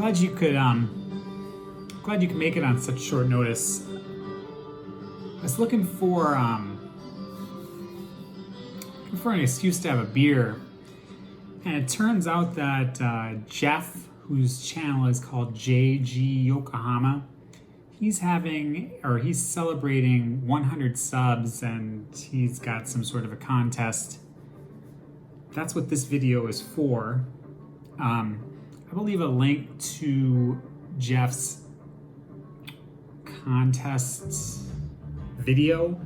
glad you could make it on such short notice. I was looking for an excuse to have a beer, and it turns out that Jeff, whose channel is called jgyokohama, he's celebrating 100 subs, and he's got some sort of a contest. That's what this video is for. I will leave a link to Jeff's contest video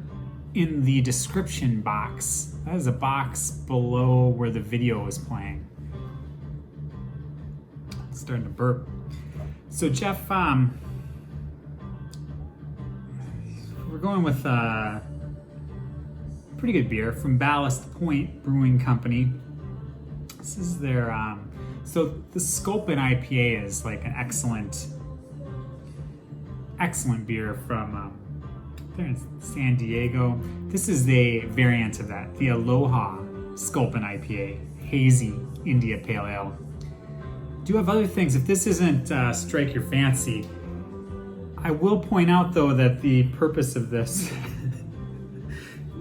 in the description box. That is a box below where the video is playing. It's starting to burp. So Jeff, we're going with a pretty good beer from Ballast Point Brewing Company. This is their, so the Sculpin IPA is like an excellent beer from there in San Diego. This is a variant of that, the Aloha Sculpin IPA, hazy India Pale Ale. Do have other things. If this isn't strike your fancy, I will point out though that the purpose of this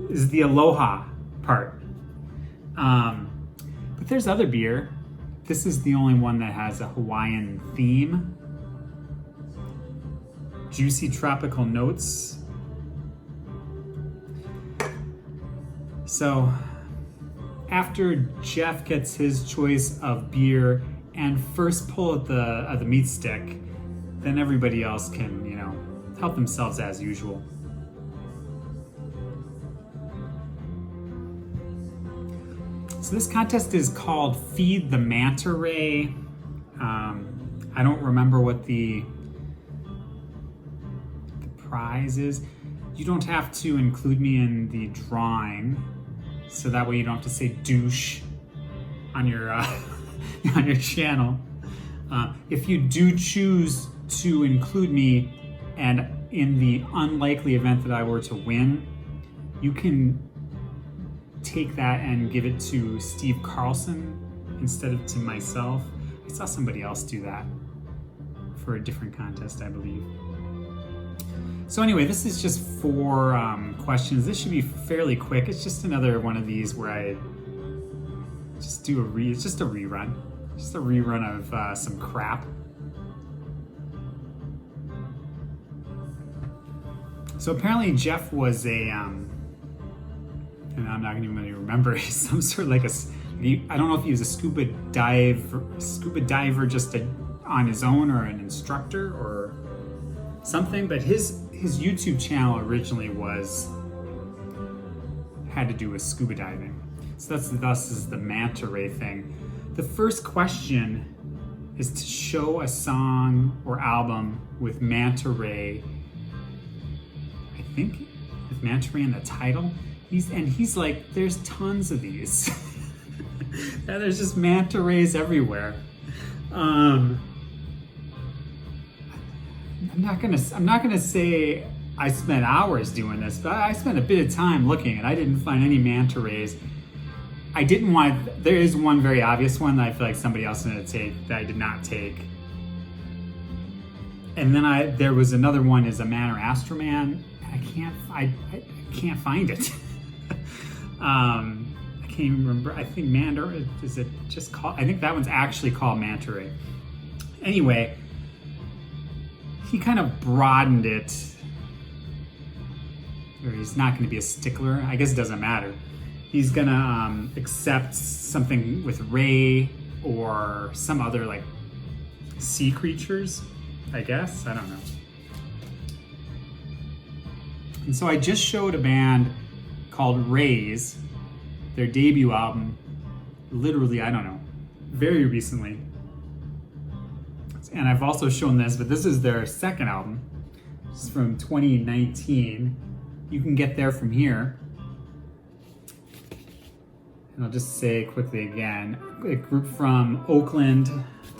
is the Aloha part. But there's other beer. This is the only one that has a Hawaiian theme. Juicy tropical notes. So after Jeff gets his choice of beer and first pull at the meat stick, then everybody else can, help themselves as usual. So this contest is called Feed the Mantaray. I don't remember what the prize is. You don't have to include me in the drawing, so that way you don't have to say douche on your on your channel. If you do choose to include me, and in the unlikely event that I were to win, you can take that and give it to Steve Carlson instead of to myself. I saw somebody else do that for a different contest, I believe. So anyway, this is just 4 questions. This should be fairly quick. It's just another one of these where I just do it's just a rerun. Just a rerun of some crap. So apparently Jeff was a, and I'm not even going to remember, some sort of like I don't know if he was a scuba diver just on his own, or an instructor or something, but his YouTube channel originally had to do with scuba diving. So thus is the Mantaray thing. The first question is to show a song or album with Mantaray, I think, with Mantaray in the title. He's like, there's tons of these. And there's just Mantarays everywhere. I'm not gonna say I spent hours doing this, but I spent a bit of time looking, and I didn't find any Mantarays. There is one very obvious one that I feel like somebody else is gonna take that I did not take. And then there was another one, is a Man or Astroman. I can't find it. I can't even remember. I think is it just called? I think that one's actually called Mantaray. Anyway, he kind of broadened it, or he's not going to be a stickler. I guess it doesn't matter. He's going to accept something with Ray or some other like sea creatures, I guess. I don't know. And so I just showed a band called Rays, their debut album, literally, I don't know, very recently. And I've also shown this, but this is their second album. It's from 2019. You can get there from here. And I'll just say quickly again, a group from Oakland.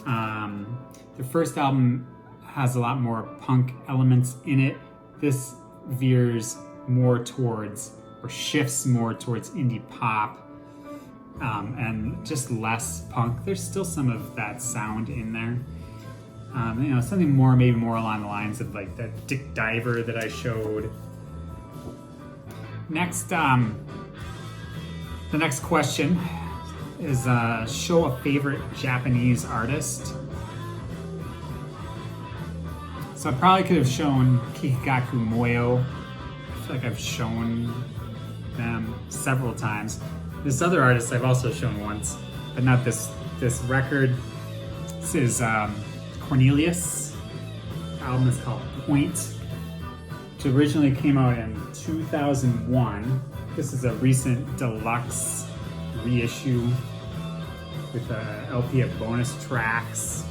Their first album has a lot more punk elements in it. This veers more towards, or shifts more towards indie pop, and just less punk. There's still some of that sound in there. Something more, maybe more along the lines of like that Dick Diver that I showed. Next, the next question is show a favorite Japanese artist. So I probably could have shown Kikagaku Moyo. I feel like I've shown them several times. This other artist I've also shown once, but not this record. This is Cornelius. The album is called Point, which originally came out in 2001. This is a recent deluxe reissue with a LP of bonus tracks.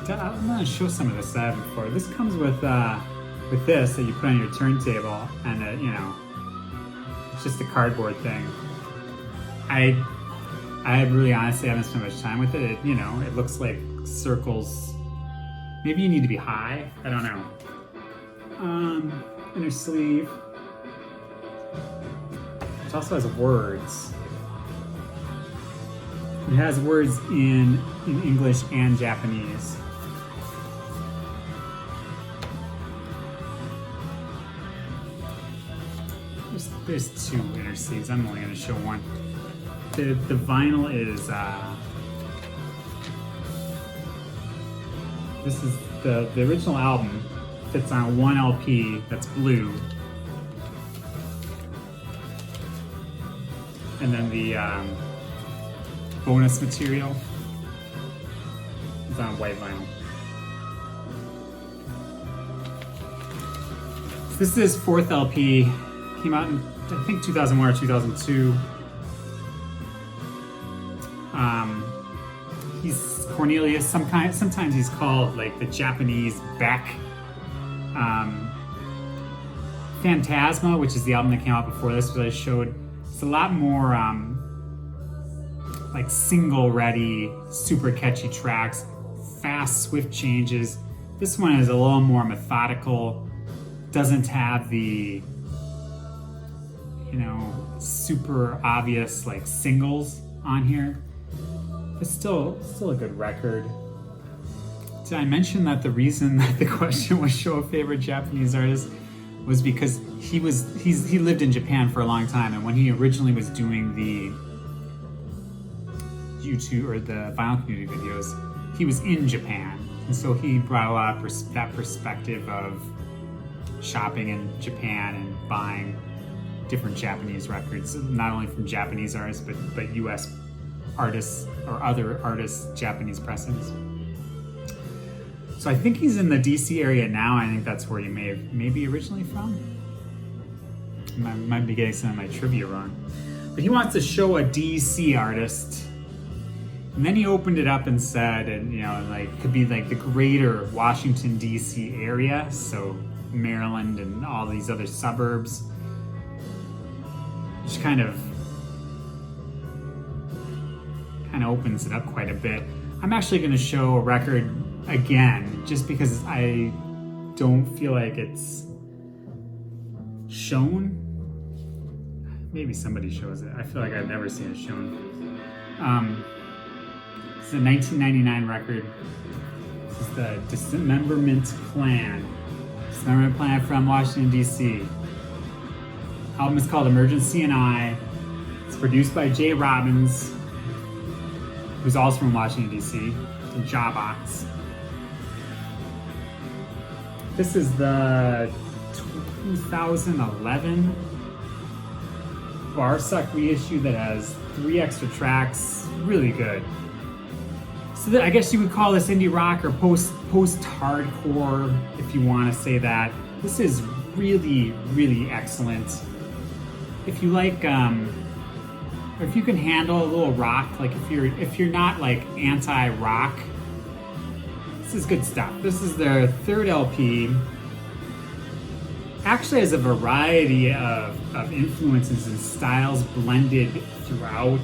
I'm gonna show some of this that I haven't before. This comes with this that you put on your turntable, and it's just a cardboard thing. I really honestly haven't spent much time with it. It looks like circles. Maybe you need to be high. I don't know. Inner sleeve. It also has words. It has words in English and Japanese. There's two inner sleeves. I'm only going to show one. The vinyl is this is the original album fits on one LP that's blue, and then the bonus material is on white vinyl. This is his fourth LP. Came out in I think 2001 or 2002. He's Cornelius. Sometimes he's called like the Japanese Beck. Phantasma, which is the album that came out before this, which I showed. It's a lot more like single ready, super catchy tracks, fast, swift changes. This one is a little more methodical. Doesn't have the super obvious like singles on here. It's still a good record. Did I mention that the reason that the question was show a favorite Japanese artist was because he lived in Japan for a long time, and when he originally was doing the YouTube or the vinyl community videos, he was in Japan, and so he brought a lot of that perspective of shopping in Japan and buying different Japanese records, not only from Japanese artists, but U.S. artists or other artists' Japanese pressings. So I think he's in the D.C. area now. I think that's where he may be originally from. I might be getting some of my trivia wrong. But he wants to show a D.C. artist. And then he opened it up and said, could be like the greater Washington, D.C. area. So Maryland and all these other suburbs. Which kind of opens it up quite a bit. I'm actually going to show a record again, just because I don't feel like it's shown. Maybe somebody shows it. I feel like I've never seen it shown. It's a 1999 record. This is the Dismemberment Plan. Dismemberment Plan from Washington, D.C. Album is called Emergency and I. It's produced by Jay Robbins, who's also from Washington, D.C. in Jawbox. This is the 2011 Barsuck reissue that has 3 extra tracks. Really good. So I guess you would call this indie rock or post-hardcore, if you want to say that. This is really, really excellent. If you like, or if you can handle a little rock, like if you're not like anti-rock, this is good stuff. This is their third LP. Actually has a variety of influences and styles blended throughout.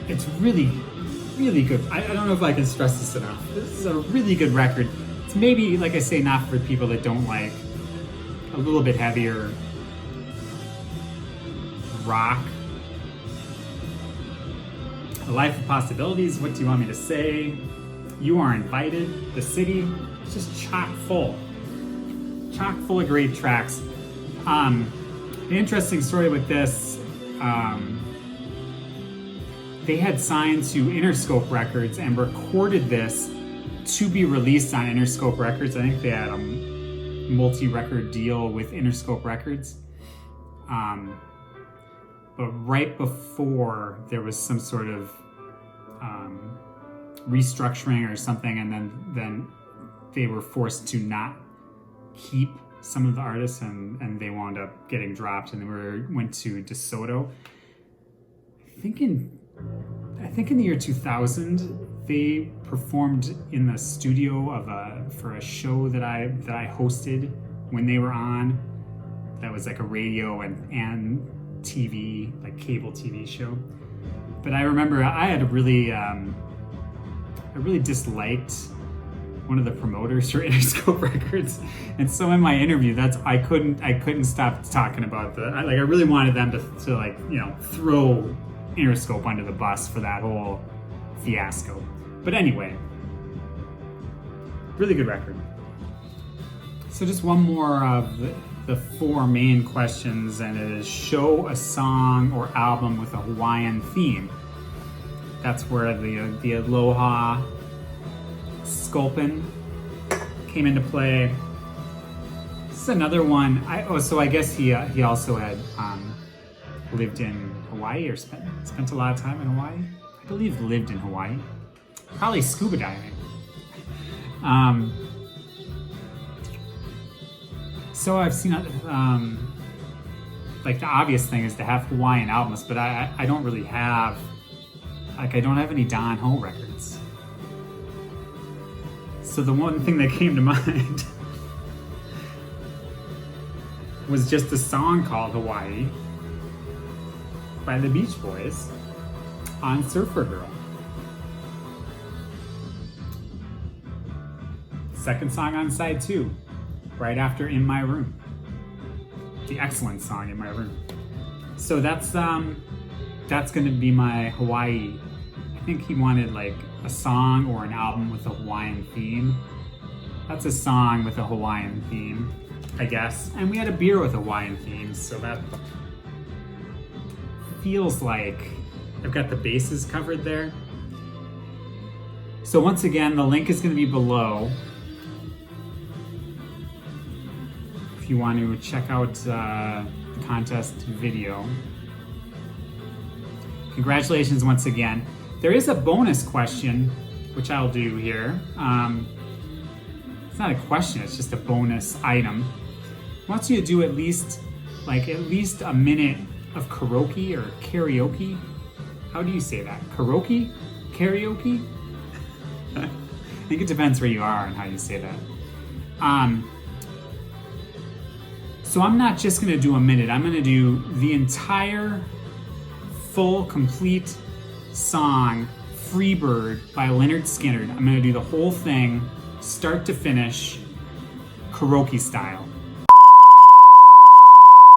It's really, really good. I don't know if I can stress this enough. This is a really good record. It's maybe, like I say, not for people that don't like a little bit heavier rock. A life of possibilities. What do you want me to say? You are invited. The city is just chock full of great tracks. The interesting story with this, they had signed to Interscope Records and recorded this to be released on Interscope Records. I think they had a multi-record deal with Interscope Records. But right before there was some sort of restructuring or something, and then they were forced to not keep some of the artists, and they wound up getting dropped, and they went to DeSoto. I think in the year 2000, they performed in the studio for a show that I hosted when they were on. That was like a radio and TV, like cable TV show. But I remember I had I really disliked one of the promoters for Interscope Records, and so in my interview, I couldn't stop talking about I really wanted them to like, you know, throw Interscope under the bus for that whole fiasco. But anyway, really good record. So just one more of the four main questions, and it is show a song or album with a Hawaiian theme. That's where the Aloha Sculpin came into play. This is another one. So I guess he also had lived in Hawaii, or spent a lot of time in Hawaii. I believe lived in Hawaii. Probably scuba diving. So I've seen, like the obvious thing is to have Hawaiian albums, but I don't really have, I don't have any Don Ho records. So the one thing that came to mind was just a song called Hawaii by the Beach Boys on Surfer Girl. Second song on side 2, right after In My Room. The excellent song In My Room. So that's gonna be my Hawaii. I think he wanted like a song or an album with a Hawaiian theme. That's a song with a Hawaiian theme, I guess. And we had a beer with a Hawaiian theme, so that feels like I've got the bases covered there. So once again, the link is going to be below if you want to check out the contest video. Congratulations once again. There is a bonus question, which I'll do here. It's not a question, it's just a bonus item. I want you to do at least a minute of karaoke. How do you say that? Karaoke? I think it depends where you are and how you say that. So I'm not just gonna do a minute, I'm gonna do the entire full, complete song, Freebird by Lynyrd Skynyrd. I'm gonna do the whole thing, start to finish, karaoke style.